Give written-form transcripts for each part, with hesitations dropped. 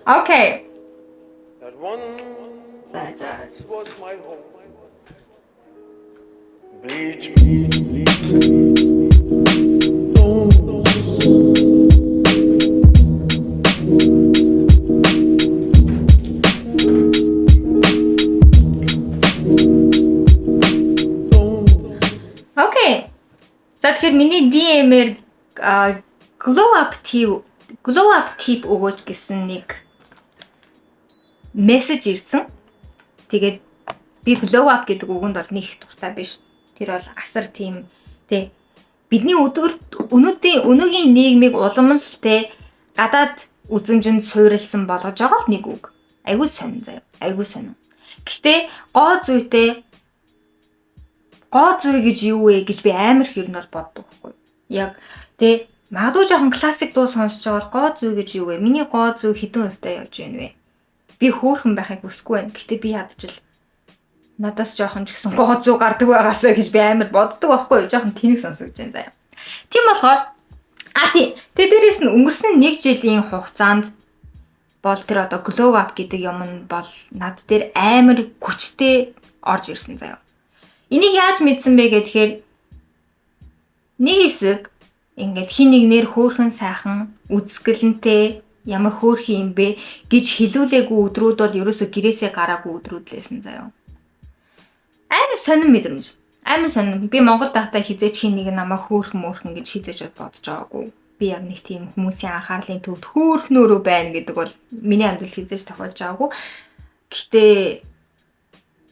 Окей. За. Окей. За тэгэхээр миний DM-ээр glow up tip өгөөч гэсэн нэг мессеж ирсэн. Тэгээд би glow up гэдэг үгэнд бол нэг их дуртай биш. Тэр бол асар тийм тэ бидний өнөөгийн нийгмийг улам л тэ гадаад үзмжинд суурилсан болгож байгаа л нэг үг. Айгуу сонин заяа. Айгуу сонин. Гэтэ гоо зүйтэй гоо зүй гэж юу вэ гэж би амар их ер нь бол боддог байхгүй. Яг тэ магадгүй жоохон классик дуу сонсож байгаа гоо зүй гэж юу вэ? Миний гоо зүй хэдэн хувьтай явж байна вэ? Би хөөрхөн байхыг хүсэхгүй байна. Гэтэ би ядчил надаас жоохон ч гэсэн гоо зүй гардаг байгаасаа гэж би амар боддог байхгүй. Жоохон тэнэг сонсогдож байна заяа. Тийм болохоор тий. Тэ дээрээс нь өнгөрсөн 1 жилийн хугацаанд бол тэр одоо glow up гэдэг юм нь бол над дээр амар хүчтэй орж ирсэн заяа. Энийг яаж мэдсэн бэ гэхээр нэг хэсэг ингээд хин нэгнэр хөөрхөн сайхан үзэсгэлэнтэй ямар хөөрхөн юм бэ гэж хэлүүлээгүй өдрүүд бол ерөөсө гэрээсээ гараагүй өдрүүд лээсэн заяа. Амар сонирн мэдрэмж. Амар сонирн. Би Монгол дахтаа хизээч хин нэг намайг хөөрхөн гэж хизээж бодож байгаагүй. Би яг нэг тийм хүмүүсийн анхаарлын төвд хөөрхнөөрөө байна гэдэг бол миний амьдрал хизээж тохиолж байгаагүй. Гэхдээ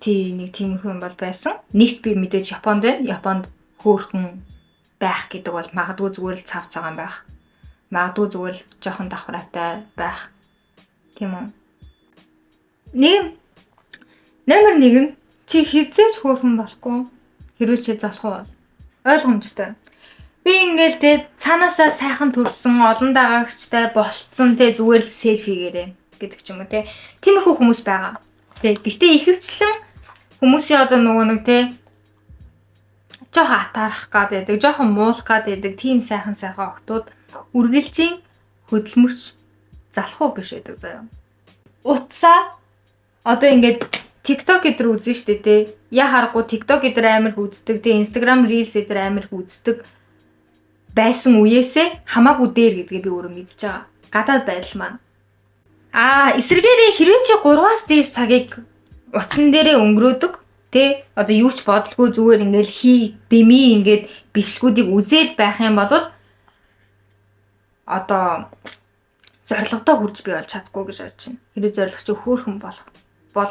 тий нэг тиймэрхүү юм бол байсан. Нэгт би мэдээж Японд байна. Японд хөөрхөн байх гэдэг бол магадгүй зүгээр л цав цагаан байх. Магадгүй зүгээр л жоохон давхраатай байх. Тийм үү? Номер 1 чи хизээж хөөрхөн болохгүй. Хэрвээ чи залах уу? Ойлгомжтой. Би ингээл тэ цаанаасаа сайхан төрсөн, олон дагагчтай болцсон тэ зүгээр л селфигээрээ гэдэг ч юм уу тэ. Тиймэрхүү хүмүүс байгаа. Тэ гэтээ ихэвчлэн хүмүүсийн одоо нөгөө нэг тэ жоохон атаарах гэдэг, жоохон муулах гэдэг тийм сайхан охтууд үргэлжийн хөдөлмөрч залах уу биш байдаг заяа. Утсаа одоо ингээд TikTok гэдэр үзэн штэ тэ. Я харахгүй TikTok гэдэр амар их үздэг, тэ Instagram Reels гэдэр амар их үздэг байсан үеэсээ хамаагүй дээр гэдгээ би өөрөө мэдж байгаа. Гадаад байдал маань. Эсрэгээр хэрвээ чи 3-аас дээш цагийг утсан дээрээ өнгөрөөдөг тэ одоо юу ч бодлого зүгээр ингээл дэмий ингээд бичлгүүдийг үзэл байх юм бол одоо зорилгодоо хүрж би болж чадахгүй гэж бодож байна. Хэрвээ зорилго чи хөөрхөн болох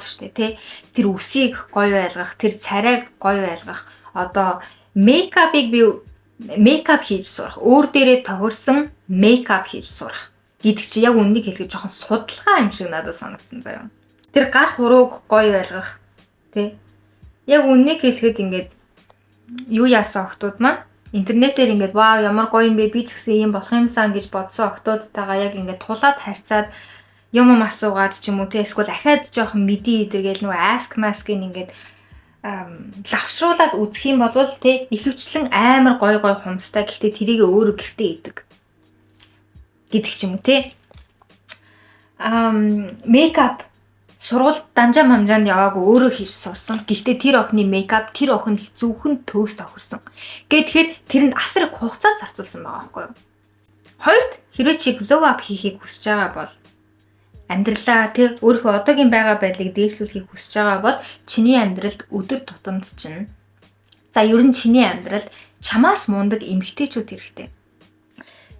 штэ тэ тэр үсийг гоё байлгах, тэр царайг гоё байлгах, одоо мейкап хийж сурах, өөр дээрээ тохирсон мейкап хийж сурах гэдэг чи яг үннийг хэлэхэд жоохон судалгаа юм шиг надад санагдсан заяа. Тэр гар хурууг гоё байлгах тэ яг үннийг хэлэхэд ингээд юу яасан охтууд маань интернетээр ингээд вау ямар гоё юм бэ би ч гэсэн юм болох юмсан гэж бодсон охтуудтайгаа яг ингээд тулаад харьцаад юм асуугаад ч юм уу те эсвэл ахаад жоохон мэдээ идэргээл нөгөө ask mask-ийн ингээд лавшруулад үзэх юм бол те ихэвчлэн амар гоё хумстай гэхдээ тэрийг өөрөө гэртээ идэг гэдэг ч юм уу те мейкап сургууль дамжаа хамжаанд яваагүй өөрөө хийж сурсан. Гэхдээ тэр охины мейкап тэр охин л зөвхөн төгс тохирсон. Тэгэхээр тэрэнд асар их хугацаа зарцуулсан байгаа байхгүй юу? Хоёрт хэрвээ чи glow up хийхийг хүсэж байгаа бол амьдралаа тий өөрийнхөө одоогийн байгаа байдлыг дээшлүүлэхийг хүсэж байгаа бол чиний амьдралд өдөр тутамд чинь ер нь чиний амьдралд чамаас мундаг эмэгтэйчүүд хэрэгтэй.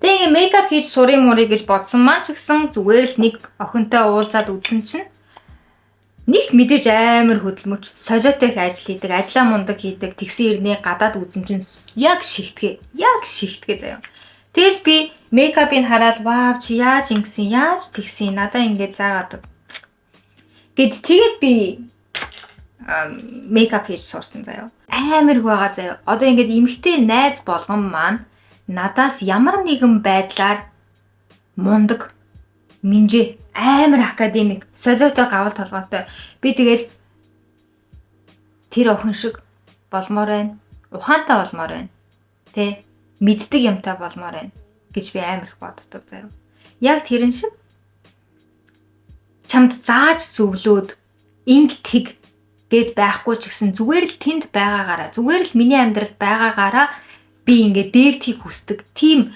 Тэгээ мейкап хийж сурын мурыг гэж бодсон маань ч гэсэн зүгээр л нэг охинтой уулзаад үзсэн чинь нэгт мэдээж амар хөдөлмөрч солиотой их ажил хийдэг, ажлаа мундаг хийдэг, тэгсэн ирнэ гадаад үзэн чинь яг шигтгээ заяа. Тэгэл би мейкапыг хараад вау чи яаж ингэсэн, яаж тэгсэн, надаа ингэж заагаад тэгээд би мейкап хийж сурсан заяа. Амар их байгаа заяа. Одоо ингэж эмэгтэй найз болгон маань надаас ямар нэгэн байдлаар мундаг минжээ амар академик солиотой гавал толгойтой би тэгэл тэр охин шиг болмоор байна, ухаантай болмоор байна, тэ мэддэг юмтай болмоор байна гэж би амар их боддог заяа. Яг тэрэн шиг чамд зааж зөвлөөд инг тэг гэд байхгүй ч гэсэн зүгээр л тэнд байгаагаараа, зүгээр л миний амьдралд байгаагаараа би ингээ дээртийг хүсдэг. Тийм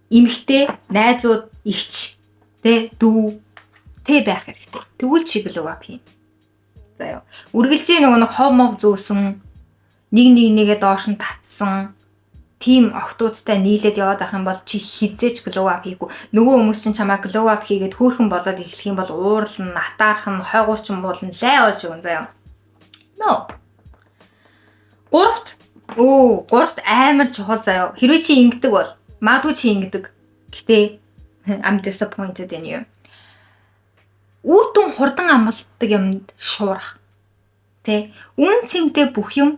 эмэгтэй, найзууд, ихч, дүү байх хэрэгтэй. Тэгвэл чи glow up хийн. За яа. Үргэлжийн нэг хов мов зөөсөн, нэгээ доош нь татсан тийм охтуудтай нийлээд яваад ах юм бол чи хизээч glow up хийгүү. Нөгөө хүмүүс чинь чамаа glow up хийгээд хөөрхөн болоод эхлэх юм бол уурална, атаархан, хойгуурчин буулна, лай болж өгөн заяа. No. Гуравт амар чухал заяа. Хэрвээ чи ингэдэг бол магадгүй чи ингэдэг. Гэтэ I'm disappointed in you. Үр дүн хурдан амлалтдаг юмд шуурах. Үн цэнтэй бүх юм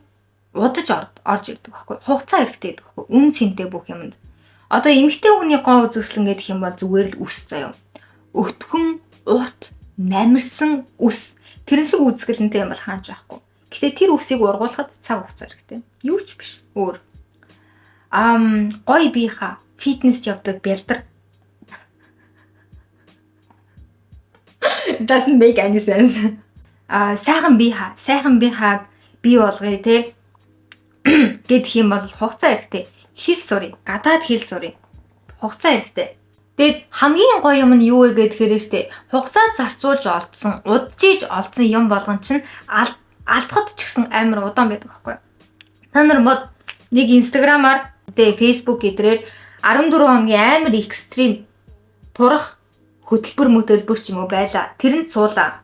удаж орж ирдэг байхгүй. Хугацаа хэрэгтэй гэдэг байхгүй. Үн цэнтэй бүх юмд. Одоо эмэгтэй хүний гоо үзэсгэлэн гэдэг юм бол зүгээр л үс заяа. Өтгөн, урт, намирсан үс. Тэрэн шиг үзэсгэлэнтэй юм бол хаанч байхгүй. Гэтэ тэр үсийг ургуулахад цаг хугацаа хэрэгтэй. Юу ч биш. Өөр. Гой бийха фитнес явдаг бэлдэр. Doesn't make any sense. Сайхан бийхаг бий болгоё те. Гэдэх юм бол хугацаа хэрэгтэй. Хэл сурыг, гадаад хэл сурыг. Хугацаа хэрэгтэй. Тэгэд хамгийн гоё юм нь юу вэ гэхээр штэ. Хугацаа зарцуулж олдсон, удажиж олдсон юм болгон чинь алдахад ч гэсэн амар удаан байдаг байхгүй. Та нар мод нэг инстаграмаар фейсбુક гэдрээр 14 хоногийн амар экстрим турах хөтөлбөр ч юм уу байла. Тэрэнд суулаа.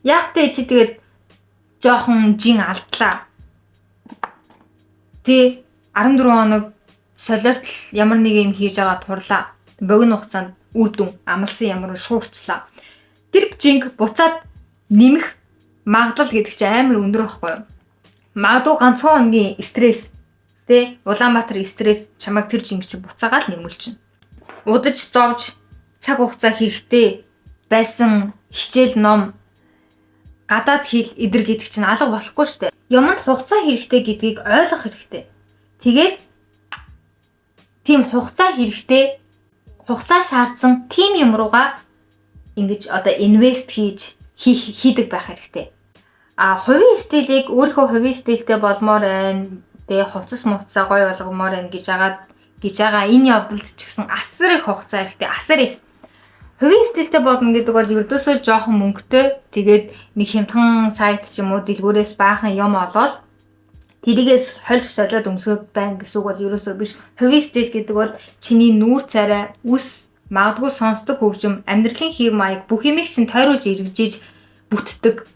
Яг тэ чи тэгээд жоохон жин алдлаа. 14 хоног солиотл ямар нэг юм хийж байгаа турлаа. Богино хугацаанд үр дүн амлсан ямар шуурчлаа. Тэр жинг буцаад нэмэх магадлал гэдэг чинь амар өндөр байхгүй юу? Магадгүй ганцхан хоногийн стресс Улаанбаатар стресс чамайг тэр жинг чи буцаагаад нэмүүлчихнэ. Удаж зовж цаг хугацаа хэрэгтэй байсан хичээл ном гадаад хэл эдэр гэдэг чинь алга болохгүй шүү дээ. Юмд хугацаа хэрэгтэй гэдгийг ойлгох хэрэгтэй. Тэгээд тийм хугацаа шаардсан тим юм руугаа ингэж одоо инвест хийдэг байх хэрэгтэй. Хувийн стилийг өөрийнхөө хувийн стилтэй болмоор байна. Хувцас муцаа гоё болгомоор байна гэж байгаа энэ явдалд ч гэсэн асар их хугацаа хэрэгтэй. Асар их. Хувийн стилтэй болно гэдэг бол ердөөсөө жоохон мөнгөтэй. Тэгээд нэг хямдхан сайт ч юм уу дэлгүүрээс баахан юм олоод тэрийгээс хольж солиод өмсөд байна гэсэн үг бол ерөөсөө биш. Хувийн стил гэдэг бол чиний нүүр царай, үс, магадгүй сонсдог хөгжим, амьдралын хэв маяг бүх юмыг чинь тойруулж эргэжиж бүтдэг.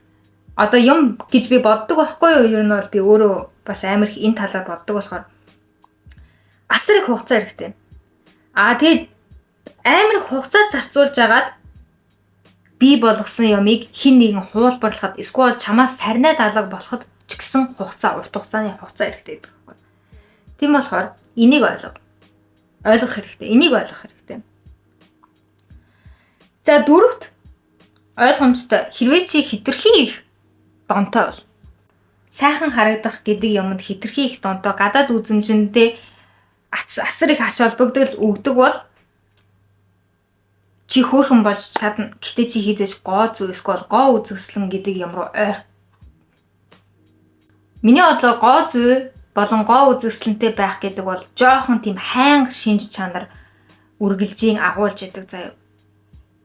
Одоо юм гэж би боддог байхгүй юу? Ер нь бол би өөрөө бас амар их энэ талаар боддог болохоор асар их хугацаа хэрэгтэй. Тэгээд амар их хугацаа зарцуулж агаад бий болгосон юмыг хин нэгэн хуулбарлахад эсвэл чамаас сарнаад алга болоход ч гэсэн урт хугацааны хугацаа хэрэгтэй гэдэг байхгүй. Тийм болохоор энийг ойлгох хэрэгтэй. Энийг ойлгох хэрэгтэй. За дөрөвт ойлгомжтой хэрвээ чи хитрхи их донтой бол сайхан харагдах гэдэг юмд хитрхи их донтой гадаад үзмжиндээ асар их ач холбогдол өгдөг бол чи хөөрхөн болж чадна. Гэтэ чи хийжээж гоо зүй эсвэл гоо үзэсгэлэн гэдэг юм руу ойр. Миний бодлоор гоо зүй болон гоо үзэсгэлэнтэй байх гэдэг бол жоохон тийм хайнга шинж чанар үргэлжийн агуулж идэг заяа.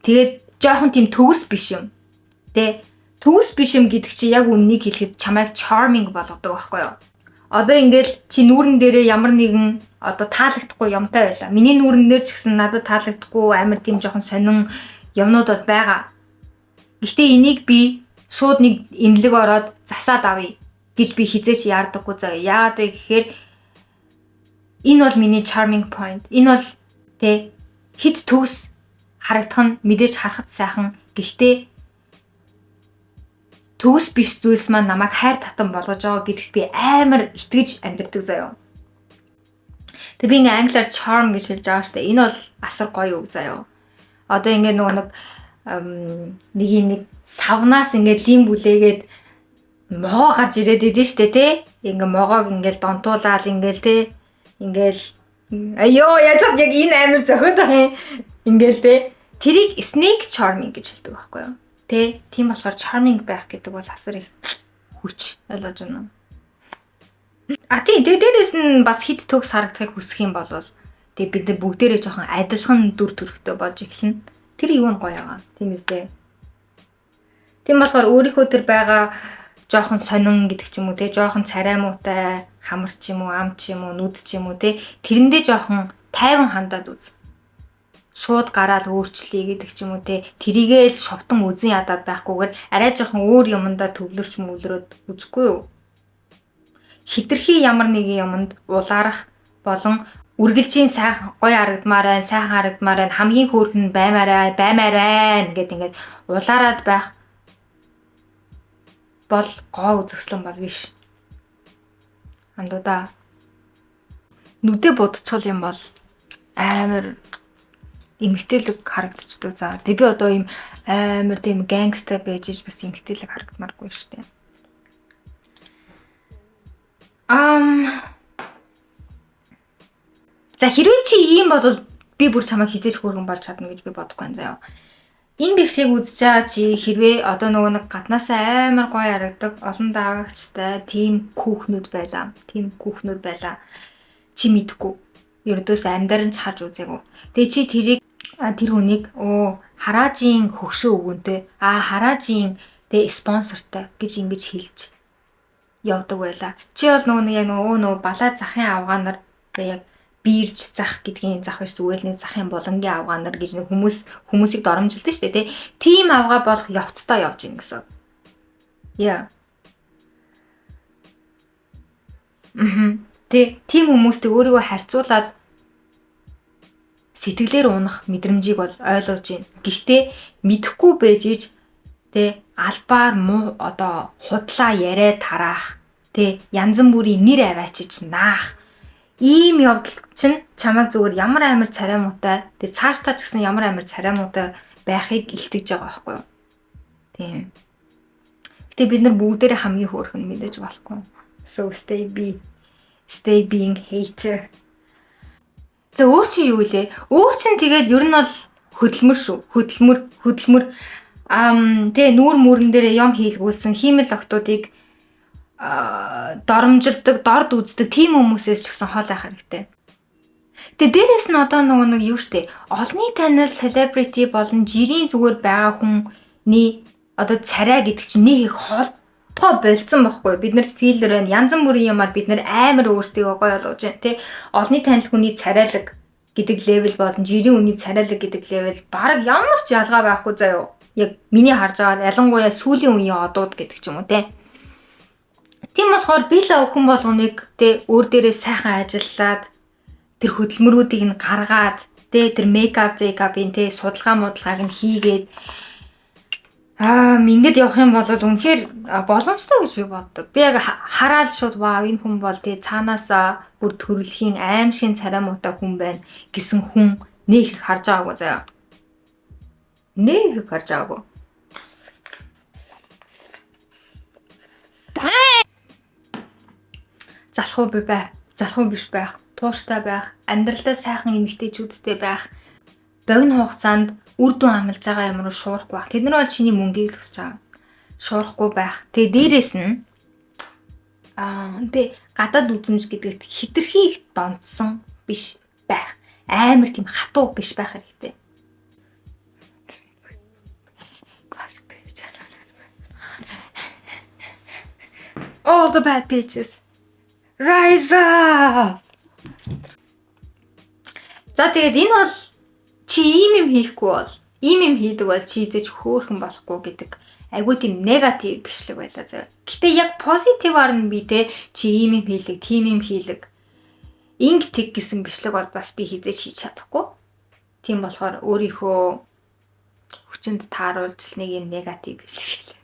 Тэгээд жоохон тийм төгс биш юм. Төгс биш юм гэдэг чи яг үннийг хэлэхэд чамайг charming болгодог байхгүй юу? Одоо ингээл чи нүүрэн дээрээ ямар нэгэн одоо таалагдахгүй юмтай байла. Миний нүүрэн дээр ч гэсэн надад таалагдахгүй амар тийм жоохон сонин юмнууд байгаа. Гэхдээ энийг би шууд нэг имлэг ороод засаад авъя гэж би хизээч яардаггүй заа. Яагаад вэ гэхээр энэ бол миний charming point. Энэ бол хит төгс харагдах нь мэдээж харахад сайхан. Гэхдээ төгс биш зүйлс маань намайг хайр татан болгож байгаа гэдэгт би амар итгэж амьдэрдэг заяа. Тэг би ингээ англиар charm гэж хэлж байгаа штэ. Энэ бол асар гоё үг заяа. Одоо ингээ нэг савнаас ингээ лим бүлээгээд могоо гарч ирээд идэв штэ Ингээ могоог ингээл донтуулаад ингээл ингээл ёо яцад яг энэ амар зөхөд байгаа юм. Ингээл тэ тэрийг snake charming гэж хэлдэг байхгүй юу? Тэ тийм болохоор charming байх гэдэг бол асар их хүч ойлгож байна. Тэгээ дээрээс нь бас хит төгс харагдахыг хүсэх юм бол тэгээ бид нар бүгдээрээ жоохон адилхан дүр төрхтэй болж эхэлнэ. Тэр юу нь гоё байгаа. Тийм үстэй. Тийм болохоор өөрийнхөө тэр байгаа жоохон сонин гэдэг ч юм уу те жоохон царай муутай хамар ч юм уу ам ч юм уу нүд ч юм уу те тэрэндээ жоохон тайван хандаад үз. Шууд гараад өөрчлөе гэдэг ч юм уу те тэрийгээл шовтон үзэн ядаад байхгүйгээр арай жоохон өөр юмдаа төвлөрч мөвлөрөөд үзэхгүй юу? Хитрхи ямар нэгэн юмд улаарах болон үргэлжийн сайхан гоё харагдмаар байна, хамгийн хөөрхөн баймаар байна гэдэг ингээд улаарад байх бол гоо үзэсгэлэн бол биш. Андуудаа нүдэ будцол юм бол амар эмгтээлэг харагдчихдаг. За тэг би одоо ийм амар тийм гангста байж бас эмгтээлэг харагдмааргүй шүү дээ. За хэрвээ чи ийм бол би бүр чамайг хизээж хөөргөн болж чадна гэж би бодохгүй байна заяа. Энэ бишгийг үзэж байгаа чи хэрвээ одоо нөгөө нэг гаднаасаа амар гоё харагдаг олон даагагчтай тийм хүүхнүүд байлаа. Чи мэдгүй. Ердөөс амьдаар нь ч харж үзээгүй. Тэгээ чи тэр хүнийг хараажийн хөгшөө өгөнтэй хараажийн спонсортой гэж ингэж хэлж явдаг байла. Чи бол нөгөө балаа захын авгаанаар яг биирж зах гэдгийн зах биш зүгээр нэг захын булангийн авгаанаар гэж хүмүүсийг доромжилдаг шүү дээ. Тийм авгаа болох явцдаа явж ийн гэсэн. Яа. Тийм хүмүүстэй өөрийгөө харьцуулаад сэтгэлээр унах мэдрэмжийг бол ойлгож байна. Гэхдээ мэдэхгүй байж иж албаар муу одоо худлаа яриа тараах янз бүрийн нэр аваачиж наах ийм явдал чинь чамайг зүгээр ямар амар царай муутай цаашдаа ч гэсэн ямар амар царай муутай байхыг илтгэж байгаа байхгүй юу? Тийм. Гэтэ бид нар бүгдээрээ хамгийн хөөрхөн мэдээж болохгүй. So stay being hater. За өөр чи юу вэ? Өөр чин тэгэл ер нь бол хөдөлмөр шүү. Хөдөлмөр нүүр мөрөн дээр юм хийлгүүлсэн хиймэл октоодыг доромжилдаг, дорд үздэг тийм хүмүүсээс ч гэсэн хол байх хэрэгтэй. Тэгээ дээрээс нь одоо нэг юу штэ олонний танил celebrity болон жирийн зүгээр байгаа хүний одоо царай гэдэг чинь нэг их холбоо болцсон байхгүй. Бид нарт филлер байна. Янз бүрийн юмар бид нар амар өөрсдийгөө гоё болгож байна тий. Олонний танил хүний царайлаг гэдэг левел болон жирийн хүний царайлаг гэдэг левел баг ямар ч ялгаа байхгүй заяо. Яг миний харж байгаагаар ялангуяа сүүлийн үеийн одууд гэдэг ч юм уу те. Тийм болохоор би л хүн болгоныг өөр дээрээ сайхан ажиллаад тэр хөдөлмөрүүдийг нь гаргаад тэр мейкап зэкапын судалгаа муудалгааг нь хийгээд ингээд явах юм бол үнэхээр боломжтой гэж би боддог. Би яг хараад шууд вау энэ хүн бол цаанаасаа бүр төрөлхийн аимшиг царай муутай хүн байна гэсэн хүн нэг их харж байгаагүй заяа. Нэг их харж байгаагүй. Залхуу биш байх, тууштай байх, амьдралдаа сайхан эмэгтэйчүүдтэй байх, богино хугацаанд үр дүн амлаж байгаа юмруу шуурахгүй байх. Тэд нар бол чиний мөнгийг л хүсэж байгаа. Шуурахгүй байх. Тэгээ дээрэс нь гадаад үзмж гэдэгт хитрхи их донцсон биш байх. Амар тийм хатуу биш байх хэрэгтэй. All the bad bitches. Rise up. За тэгээд энэ бол чи ийм юм хийхгүй бол ийм юм хийдэг бол чи зэж хөөрхөн болохгүй гэдэг айгүй тийм негатив бичлэг байлаа заяа. Гэтэ яг позитиваар нь би чи ийм юм хийлэг, тийм юм хийлэг. Инг тэг гэсэн бичлэг бол бас би хизээж хийж чадахгүй. Тийм болохоор өөрийнхөө хүчинд тааруулж нэг юм негатив бичлэг хийлээ.